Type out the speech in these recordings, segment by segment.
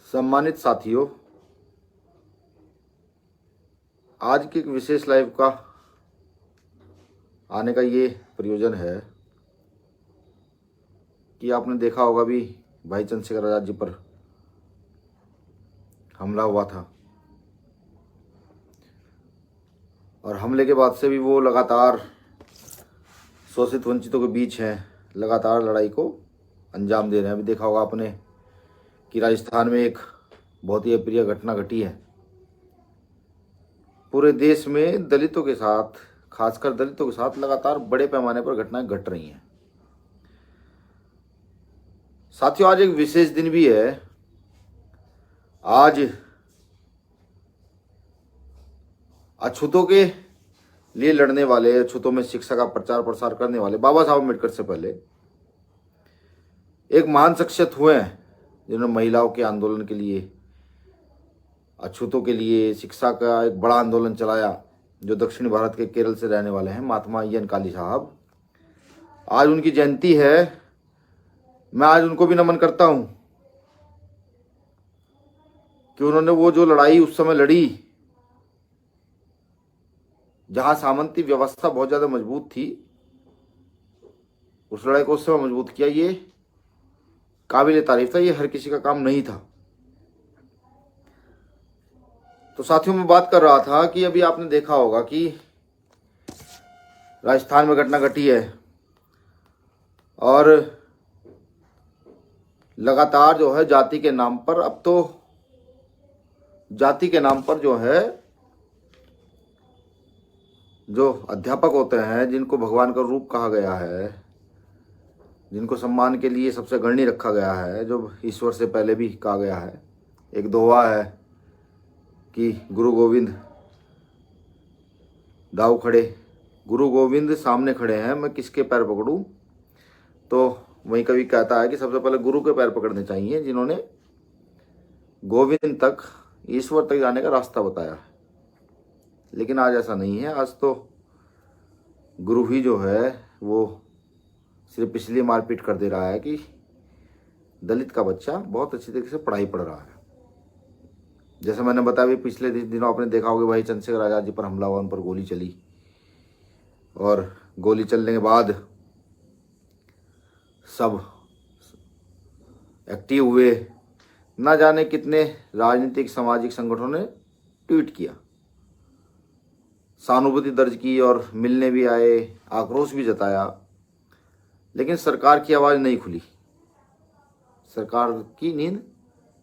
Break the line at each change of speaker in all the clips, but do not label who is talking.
सम्मानित साथियों, आज की एक विशेष लाइव का आने का ये प्रयोजन है कि आपने देखा होगा भी भाई चंद्रशेखर आजाद जी पर हमला हुआ था और हमले के बाद से भी वो लगातार शोषित वंचितों के बीच हैं, लगातार लड़ाई को अंजाम दे रहे हैं। अभी देखा होगा आपने कि राजस्थान में एक बहुत ही अप्रिय घटना घटी है। पूरे देश में दलितों के साथ, खासकर दलितों के साथ लगातार बड़े पैमाने पर घटनाएं घट रही हैं। साथियों, आज एक विशेष दिन भी है। आज अछूतों के लिए लड़ने वाले, अछूतों में शिक्षा का प्रचार प्रसार करने वाले बाबा साहब अम्बेडकर से पहले एक महान शख्सियत हुए हैं जिन्होंने महिलाओं के आंदोलन के लिए, अछूतों के लिए शिक्षा का एक बड़ा आंदोलन चलाया, जो दक्षिण भारत के केरल से रहने वाले हैं, महात्मा अय्यन काली साहब। आज उनकी जयंती है। मैं आज उनको भी नमन करता हूं कि उन्होंने वो जो लड़ाई उस समय लड़ी, जहां सामंती व्यवस्था बहुत ज्यादा मजबूत थी, उस लड़ाई को उस समय मजबूत किया। ये काबिल तारीफ था, ये हर किसी का काम नहीं था। तो साथियों, मैं बात कर रहा था कि अभी आपने देखा होगा कि राजस्थान में घटना घटी है और लगातार जो है जाति के नाम पर, अब तो जाति के नाम पर जो है, जो अध्यापक होते हैं, जिनको भगवान का रूप कहा गया है, जिनको सम्मान के लिए सबसे गणनीय रखा गया है, जो ईश्वर से पहले भी कहा गया है। एक दोहा है कि गुरु गोविंद दाऊ खड़े, गुरु गोविंद सामने खड़े हैं, मैं किसके पैर पकड़ूं। तो वही कवि कहता है कि सबसे पहले गुरु के पैर पकड़ने चाहिए, जिन्होंने गोविंद तक, ईश्वर तक जाने का रास्ता बताया है। लेकिन आज ऐसा नहीं है। आज तो गुरु ही जो है वो सिर्फ इसलिए मारपीट कर दे रहा है कि दलित का बच्चा बहुत अच्छी तरीके से पढ़ाई पढ़ रहा है। जैसे मैंने बताया भी, पिछले दिनों आपने देखा होगा भाई चंद्रशेखर आजाद जी पर हमला हुआ, उन पर गोली चली और गोली चलने के बाद सब एक्टिव हुए। ना जाने कितने राजनीतिक सामाजिक संगठनों ने ट्वीट किया, सहानुभूति दर्ज की और मिलने भी आए, आक्रोश भी जताया। लेकिन सरकार की आवाज़ नहीं खुली, सरकार की नींद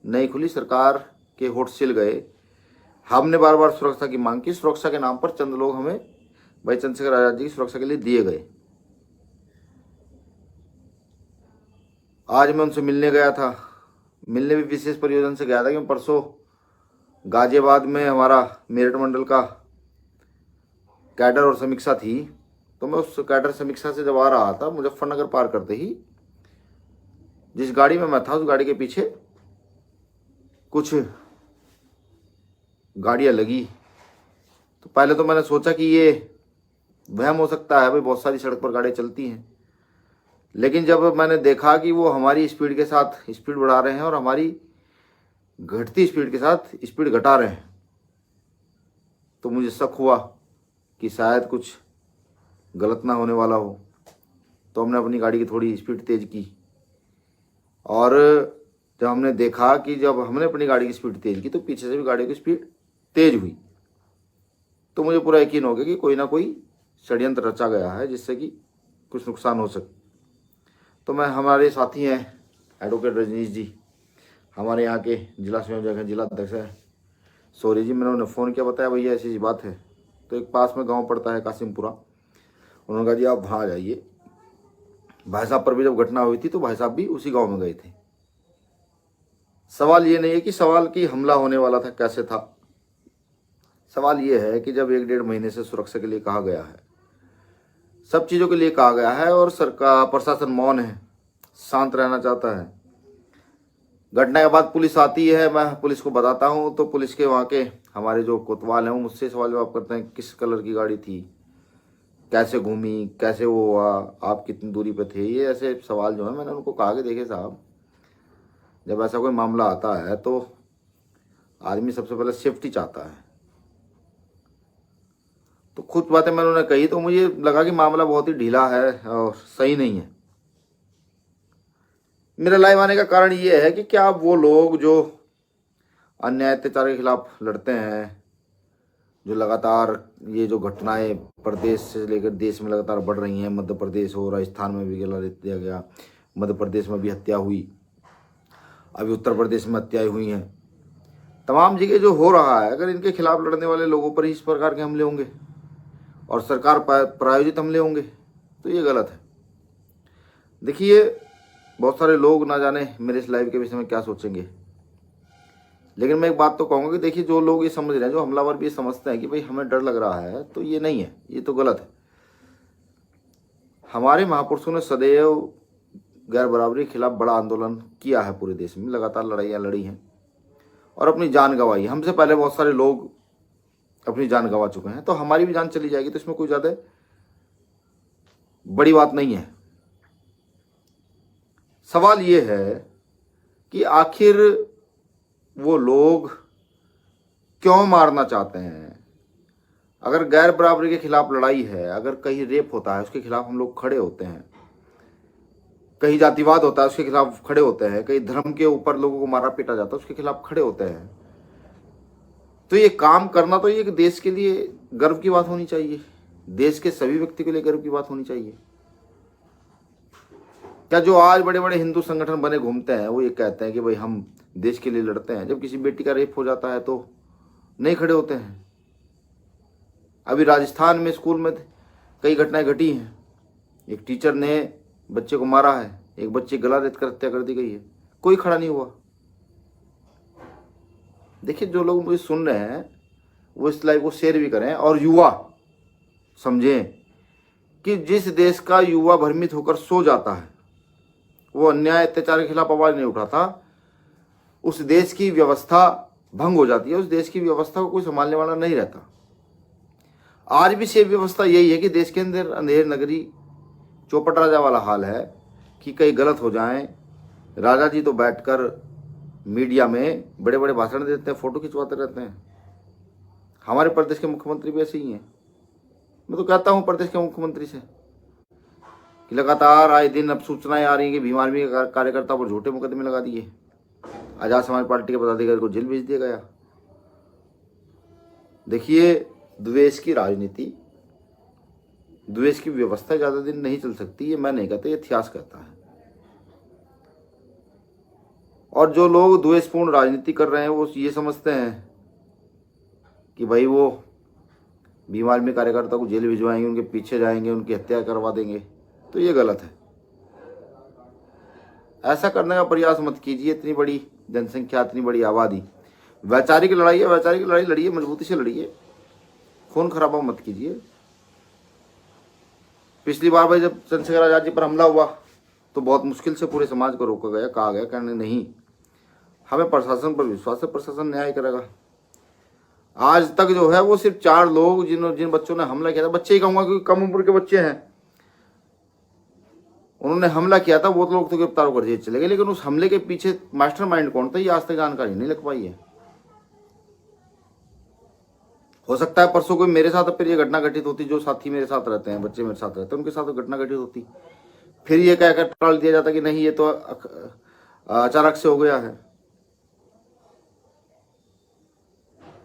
नहीं खुली, सरकार के होठ सिल गए। हमने बार बार सुरक्षा की मांग की, सुरक्षा के नाम पर चंद लोग हमें भाई चंद्रशेखर आजाद जी की सुरक्षा के लिए दिए गए। आज मैं उनसे मिलने गया था, मिलने भी विशेष प्रयोजन से गया था कि परसों गाजियाबाद में हमारा मेरठ मंडल का कैडर और समीक्षा थी। तो मैं उस कैडर समीक्षा से जब आ रहा था, मुजफ्फरनगर पार करते ही जिस गाड़ी में मैं था, उस गाड़ी के पीछे कुछ गाड़ियां लगी। तो पहले तो मैंने सोचा कि ये वहम हो सकता है, भाई बहुत सारी सड़क पर गाड़ियां चलती हैं। लेकिन जब मैंने देखा कि वो हमारी स्पीड के साथ स्पीड बढ़ा रहे हैं और हमारी घटती स्पीड के साथ स्पीड घटा रहे हैं, तो मुझे शक हुआ कि शायद कुछ गलत ना होने वाला हो। तो हमने अपनी गाड़ी की थोड़ी स्पीड तेज की और जब हमने देखा कि जब हमने अपनी गाड़ी की स्पीड तेज की तो पीछे से भी गाड़ी की स्पीड तेज हुई, तो मुझे पूरा यकीन हो गया कि कोई ना कोई षड्यंत्र रचा गया है जिससे कि कुछ नुकसान हो सके। तो मैं, हमारे साथी हैं एडवोकेट रजनीश जी, हमारे यहाँ के जिला संयोजक हैं, जिला अध्यक्ष हैं सौरी जी। मैंने उन्हें फ़ोन किया, बताया भैया ऐसी बात है। तो एक पास में गांव पड़ता है कासिमपुरा, उन्होंने कहा जी आप वहाँ आ जाइए। भाई साहब पर भी जब घटना हुई थी तो भाई साहब भी उसी गांव में गए थे। सवाल ये नहीं है कि सवाल की हमला होने वाला था कैसे था, सवाल ये है कि जब 1-1.5 महीने से सुरक्षा के लिए कहा गया है, सब चीज़ों के लिए कहा गया है और सरकार, प्रशासन मौन है, शांत रहना चाहता है। घटना के बाद पुलिस आती है, मैं पुलिस को बताता हूँ तो पुलिस के वहाँ के हमारे जो कोतवाल हैं वो मुझसे सवाल जवाब करते हैं, किस कलर की गाड़ी थी, कैसे घूमी, कैसे वो हुआ, आप कितनी दूरी पे थे। ये ऐसे सवाल जो है, मैंने उनको कहा कि देखिए साहब, जब ऐसा कोई मामला आता है तो आदमी सबसे पहले सेफ्टी चाहता है। तो कुछ बातें मैंने उन्हें कही तो मुझे लगा कि मामला बहुत ही ढीला है और सही नहीं है। मेरा लाइव आने का कारण ये है कि क्या वो लोग जो अन्याय अत्याचार के खिलाफ लड़ते हैं, जो लगातार ये जो घटनाएं प्रदेश से लेकर देश में लगातार बढ़ रही हैं, मध्य प्रदेश हो, राजस्थान में भी गिला दिया गया, मध्य प्रदेश में भी हत्या हुई, अभी उत्तर प्रदेश में हत्याएं हुई हैं, तमाम जगह जो हो रहा है, अगर इनके खिलाफ लड़ने वाले लोगों पर ही इस प्रकार के हमले होंगे और सरकार प्रायोजित हमले होंगे तो ये गलत है। देखिए, बहुत सारे लोग ना जाने मेरे इस लाइव के विषय में क्या सोचेंगे, लेकिन मैं एक बात तो कहूँगा कि देखिए, जो लोग ये समझ रहे हैं, जो हमलावर भी ये समझते हैं कि भाई हमें डर लग रहा है, तो ये नहीं है, ये तो गलत है। हमारे महापुरुषों ने सदैव गैर बराबरी के खिलाफ बड़ा आंदोलन किया है, पूरे देश में लगातार लड़ाइयाँ लड़ी हैं और अपनी जान गंवाई। हमसे पहले बहुत सारे लोग अपनी जान गंवा चुके हैं, तो हमारी भी जान चली जाएगी तो इसमें कोई ज़्यादा बड़ी बात नहीं है। सवाल ये है कि आखिर वो लोग क्यों मारना चाहते हैं। अगर गैर बराबरी के खिलाफ लड़ाई है, अगर कहीं रेप होता है उसके खिलाफ हम लोग खड़े होते हैं, कहीं जातिवाद होता है उसके खिलाफ खड़े होते हैं, कहीं धर्म के ऊपर लोगों को मारा पीटा जाता है उसके खिलाफ खड़े होते हैं, तो ये काम करना तो ये देश के लिए गर्व की बात होनी चाहिए, देश के सभी व्यक्ति के लिए गर्व की बात होनी चाहिए। क्या जो आज बड़े बड़े हिंदू संगठन बने घूमते हैं वो ये कहते हैं कि भाई हम देश के लिए लड़ते हैं, जब किसी बेटी का रेप हो जाता है तो नहीं खड़े होते हैं। अभी राजस्थान में स्कूल में कई घटनाएं घटी हैं, एक टीचर ने बच्चे को मारा है, एक बच्चे गला रेत कर हत्या कर दी गई है, कोई खड़ा नहीं हुआ। देखिए, जो लोग मुझे सुन रहे हैं वो इस लाइव को शेयर भी करें और युवा समझें कि जिस देश का युवा भ्रमित होकर सो जाता है, वो अन्याय अत्याचार के खिलाफ आवाज नहीं उठाता, उस देश की व्यवस्था भंग हो जाती है, उस देश की व्यवस्था को कोई संभालने वाला नहीं रहता। आज भी सेम व्यवस्था यही है कि देश के अंदर अंधेर नगरी चौपट राजा वाला हाल है कि कहीं गलत हो जाए, राजा जी तो बैठकर मीडिया में बड़े बड़े भाषण देते हैं, फोटो खिंचवाते रहते हैं। हमारे प्रदेश के मुख्यमंत्री भी ऐसे ही हैं। मैं तो कहता हूं प्रदेश के मुख्यमंत्री से कि लगातार आए दिन अब सूचनाएं आ रही हैं कि भीम आर्मी के कार्यकर्ता पर झूठे मुकदमे लगा दिए, आजाद समाज पार्टी के पदाधिकारी को जेल भेज दिया गया। देखिए, द्वेष की राजनीति, द्वेष की व्यवस्था ज्यादा दिन नहीं चल सकती, ये मैं नहीं कहता, ये इतिहास कहता है। और जो लोग द्वेषपूर्ण राजनीति कर रहे हैं वो ये समझते हैं कि भाई वो भीम आर्मी कार्यकर्ता को जेल भिजवाएंगे, उनके पीछे जाएंगे, उनकी हत्या करवा देंगे, तो ये गलत है। ऐसा करने का प्रयास मत कीजिए। इतनी बड़ी जनसंख्या, इतनी बड़ी आबादी, वैचारिक लड़ाई है, वैचारिक लड़ाई लड़िए, मजबूती से लड़िए, खून खराबा मत कीजिए। पिछली बार भाई जब चंद्रशेखर आजाद जी पर हमला हुआ तो बहुत मुश्किल से पूरे समाज को रोका गया, कहा गया कहने नहीं, हमें प्रशासन पर विश्वास है, प्रशासन न्याय करेगा। आज तक जो है वो सिर्फ 4 लोग जिन बच्चों ने हमला किया था, बच्चे ही कहूंगा क्योंकि कम उम्र के बच्चे हैं, उन्होंने हमला किया था, वो लोग तो गिरफ्तार होकर जेल चले गए, लेकिन उस हमले के पीछे मास्टरमाइंड कौन था ये आज तक जानकारी नहीं लग पाई है। हो सकता है परसों कोई मेरे साथ फिर ये घटना घटित होती, जो साथी मेरे साथ रहते हैं, बच्चे मेरे साथ रहते हैं, उनके साथ तो घटना घटित होती, फिर ये कहकर टाल दिया जाता कि नहीं ये तो अचानक से हो गया है।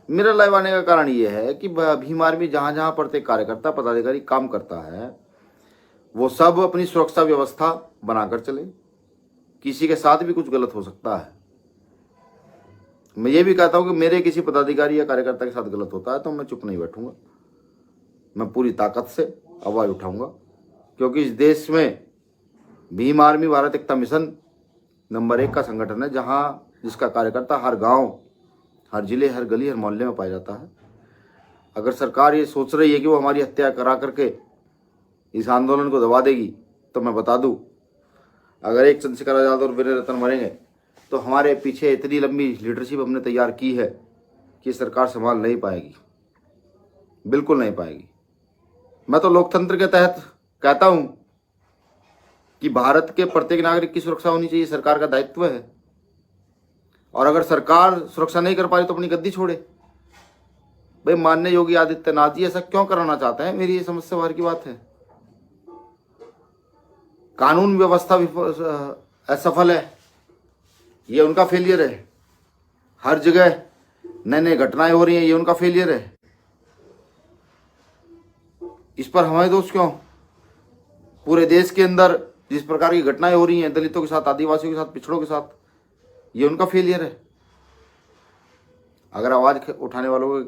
मेरा लाइव आने का कारण ये है कि भीम आर्मी जहां जहां प्रत्येक कार्यकर्ता पदाधिकारी काम करता है वो सब अपनी सुरक्षा व्यवस्था बनाकर चले। किसी के साथ भी कुछ गलत हो सकता है। मैं ये भी कहता हूं कि मेरे किसी पदाधिकारी या कार्यकर्ता के साथ गलत होता है तो मैं चुप नहीं बैठूंगा, मैं पूरी ताकत से आवाज उठाऊंगा, क्योंकि इस देश में भीम आर्मी भारत एकता मिशन नंबर 1 का संगठन है, जहां जिसका कार्यकर्ता हर गांव, हर जिले, हर गली, हर मोहल्ले में पाया जाता है। अगर सरकार ये सोच रही है कि वो हमारी हत्या करा करके इस आंदोलन को दबा देगी, तो मैं बता दूं, अगर एक चंद्रशेखर आजाद और वीर रतन मरेंगे तो हमारे पीछे इतनी लंबी लीडरशिप हमने तैयार की है कि सरकार संभाल नहीं पाएगी, बिल्कुल नहीं पाएगी। मैं तो लोकतंत्र के तहत कहता हूं कि भारत के प्रत्येक नागरिक की सुरक्षा होनी चाहिए, सरकार का दायित्व है। और अगर सरकार सुरक्षा नहीं कर पा रही तो अपनी गद्दी छोड़े। भाई माननीय योगी आदित्यनाथ जी ऐसा क्यों कराना चाहते हैं, मेरी ये समस्या बाहर की बात है। कानून व्यवस्था असफल है, ये उनका फेलियर है। हर जगह नई नई घटनाएं हो रही हैं, ये उनका फेलियर है। इस पर हमारे दोष क्यों? पूरे देश के अंदर जिस प्रकार की घटनाएं हो रही हैं दलितों के साथ, आदिवासियों के साथ, पिछड़ों के साथ, ये उनका फेलियर है। अगर आवाज उठाने वालों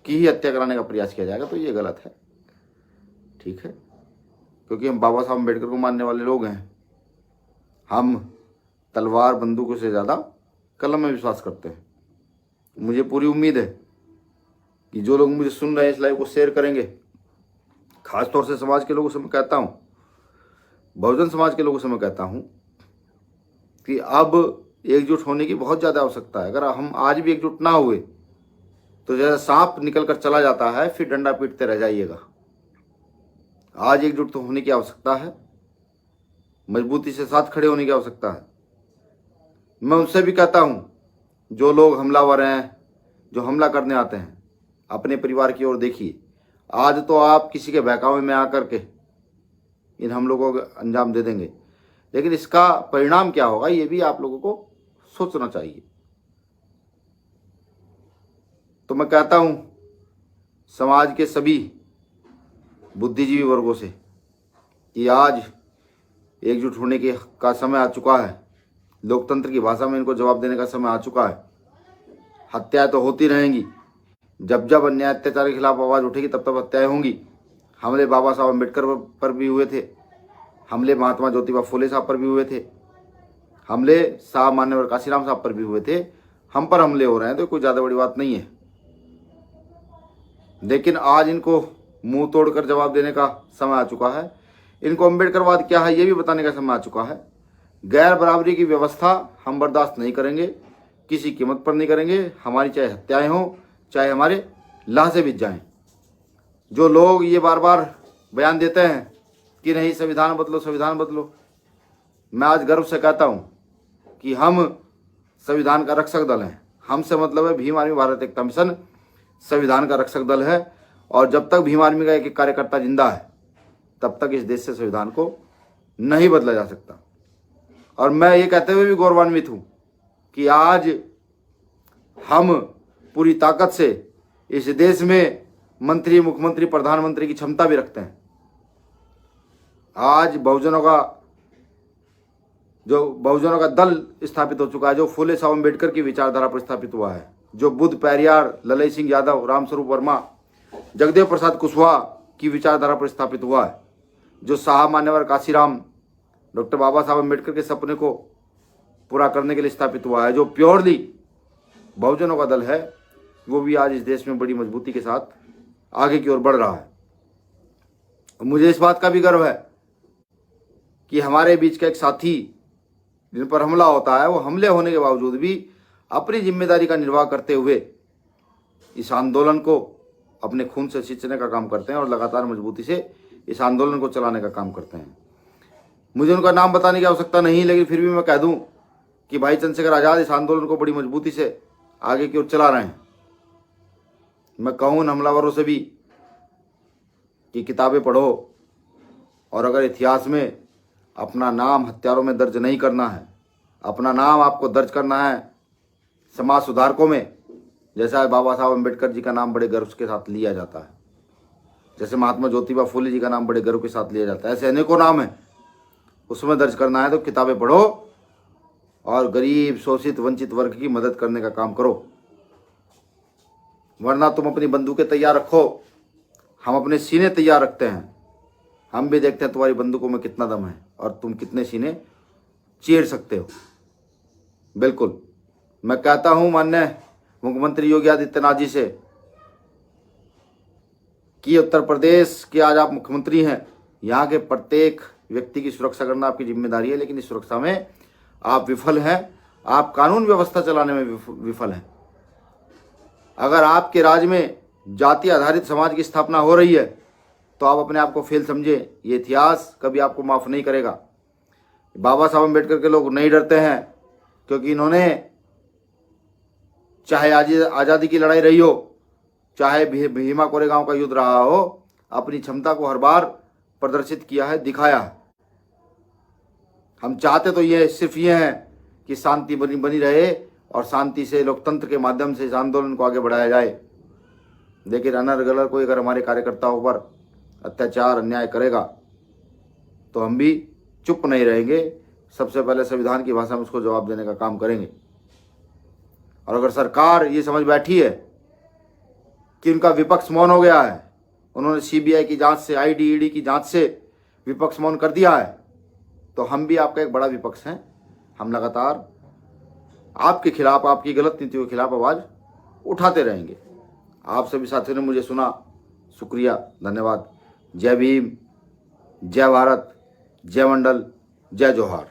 की ही हत्या कराने का प्रयास किया जाएगा तो ये गलत है, ठीक है, क्योंकि हम बाबा साहब अम्बेडकर को मानने वाले लोग हैं। हम तलवार बंदूकों से ज़्यादा कलम में विश्वास करते हैं। मुझे पूरी उम्मीद है कि जो लोग मुझे सुन रहे हैं इस लाइव को शेयर करेंगे। खासतौर से समाज के लोगों से मैं कहता हूँ, बहुजन समाज के लोगों से मैं कहता हूँ कि अब एकजुट होने की बहुत ज़्यादा आवश्यकता है। अगर हम आज भी एकजुट ना हुए तो जैसे सांप निकल कर चला जाता है फिर डंडा पीटते रह जाइएगा। आज एकजुट तो होने की आवश्यकता है, मजबूती से साथ खड़े होने की आवश्यकता है। मैं उनसे भी कहता हूँ जो लोग हमलावर हैं, जो हमला करने आते हैं, अपने परिवार की ओर देखिए। आज तो आप किसी के बहकावे में आकर के इन हमलों को अंजाम दे देंगे, लेकिन इसका परिणाम क्या होगा ये भी आप लोगों को सोचना चाहिए। तो मैं कहता हूं समाज के सभी बुद्धिजीवी वर्गों से कि आज एकजुट होने का समय आ चुका है। लोकतंत्र की भाषा में इनको जवाब देने का समय आ चुका है। हत्याएं तो होती रहेंगी, जब जब अन्याय अत्याचार के खिलाफ आवाज़ उठेगी तब तब हत्याएं होंगी। हमले बाबा साहब अम्बेडकर पर भी हुए थे, हमले महात्मा ज्योतिबा फुले साहब पर भी हुए थे, हमले साहब मान्यवर काशीराम साहब पर भी हुए थे। हम पर हमले हो रहे हैं तो कोई ज़्यादा बड़ी बात नहीं है, लेकिन आज इनको मुंह तोड़कर जवाब देने का समय आ चुका है। इनको अम्बेडकरवाद क्या है ये भी बताने का समय आ चुका है। गैर बराबरी की व्यवस्था हम बर्दाश्त नहीं करेंगे, किसी कीमत पर नहीं करेंगे। हमारी चाहे हत्याएं हों, चाहे हमारे लाशें बिछ जाएं। जो लोग ये बार बार बयान देते हैं कि नहीं संविधान बदलो, संविधान बदलो, मैं आज गर्व से कहता हूं कि हम संविधान का रक्षक दल हैं। हमसे मतलब है भीम आर्मी भारत एकता मिशन संविधान का रक्षक दल है, और जब तक भीम आर्मी का एक एक कार्यकर्ता जिंदा है तब तक इस देश से संविधान को नहीं बदला जा सकता। और मैं ये कहते हुए भी गौरवान्वित हूं कि आज हम पूरी ताकत से इस देश में मंत्री, मुख्यमंत्री, प्रधानमंत्री की क्षमता भी रखते हैं। आज बहुजनों का दल स्थापित हो चुका है, जो फुले साहब अम्बेडकर की विचारधारा पर स्थापित हुआ है, जो बुद्ध पेरियार, ललई सिंह यादव, रामस्वरूप वर्मा, जगदेव प्रसाद कुशवाहा की विचारधारा पर स्थापित हुआ है, जो साहब मान्यवर काशीराम, डॉक्टर बाबा साहब अम्बेडकर के सपने को पूरा करने के लिए स्थापित हुआ है, जो प्योरली बहुजनों का दल है, वो भी आज इस देश में बड़ी मजबूती के साथ आगे की ओर बढ़ रहा है। मुझे इस बात का भी गर्व है कि हमारे बीच का एक साथी जिन पर हमला होता है वो हमले होने के बावजूद भी अपनी जिम्मेदारी का निर्वाह करते हुए इस आंदोलन को अपने खून से सींचने का काम करते हैं और लगातार मजबूती से इस आंदोलन को चलाने का काम करते हैं। मुझे उनका नाम बताने की आवश्यकता नहीं, लेकिन फिर भी मैं कह दूं कि भाई चंद्रशेखर आज़ाद इस आंदोलन को बड़ी मजबूती से आगे की ओर चला रहे हैं। मैं कहूँ उन हमलावरों से भी कि किताबें पढ़ो, और अगर इतिहास में अपना नाम हत्यारों में दर्ज नहीं करना है, अपना नाम आपको दर्ज करना है समाज सुधारकों में, जैसा बाबा साहब अम्बेडकर जी का नाम बड़े गर्व के साथ लिया जाता है, जैसे महात्मा ज्योतिबा फुले जी का नाम बड़े गर्व के साथ लिया जाता है, ऐसे अनेकों नाम हैं, उसमें दर्ज करना है तो किताबें पढ़ो और गरीब, शोषित, वंचित वर्ग की मदद करने का काम करो। वरना तुम अपनी बंदूकें तैयार रखो, हम अपने सीने तैयार रखते हैं, हम भी देखते हैं तुम्हारी बंदूकों में कितना दम है और तुम कितने सीने चीर सकते हो। बिल्कुल, मैं कहता हूं माननीय मुख्यमंत्री योगी आदित्यनाथ जी से कि उत्तर प्रदेश के आज आप मुख्यमंत्री हैं, यहाँ के प्रत्येक व्यक्ति की सुरक्षा करना आपकी जिम्मेदारी है, लेकिन इस सुरक्षा में आप विफल हैं, आप कानून व्यवस्था चलाने में विफल हैं। अगर आपके राज्य में जाति आधारित समाज की स्थापना हो रही है तो आप अपने आप को फेल समझे, ये इतिहास कभी आपको माफ़ नहीं करेगा। बाबा साहब अम्बेडकर के लोग नहीं डरते हैं क्योंकि इन्होंने चाहे आज आज़ादी की लड़ाई रही हो, चाहे भीमा कोरेगांव का युद्ध रहा हो, अपनी क्षमता को हर बार प्रदर्शित किया है, दिखाया है। हम चाहते तो ये सिर्फ ये है कि शांति बनी रहे और शांति से लोकतंत्र के माध्यम से इस आंदोलन को आगे बढ़ाया जाए। लेकिन अनर्गलर कोई अगर हमारे कार्यकर्ताओं पर अत्याचार अन्याय करेगा तो हम भी चुप नहीं रहेंगे। सबसे पहले संविधान की भाषा में उसको जवाब देने का काम करेंगे। और अगर सरकार ये समझ बैठी है कि उनका विपक्ष मौन हो गया है, उन्होंने सीबीआई की जांच से, ईडी की जांच से विपक्ष मौन कर दिया है, तो हम भी आपका एक बड़ा विपक्ष हैं। हम लगातार आपके खिलाफ, आपकी गलत नीतियों के खिलाफ आवाज़ उठाते रहेंगे। आप सभी साथियों ने मुझे सुना, शुक्रिया, धन्यवाद। जय भीम, जय भारत, जय मंडल, जय जोहार।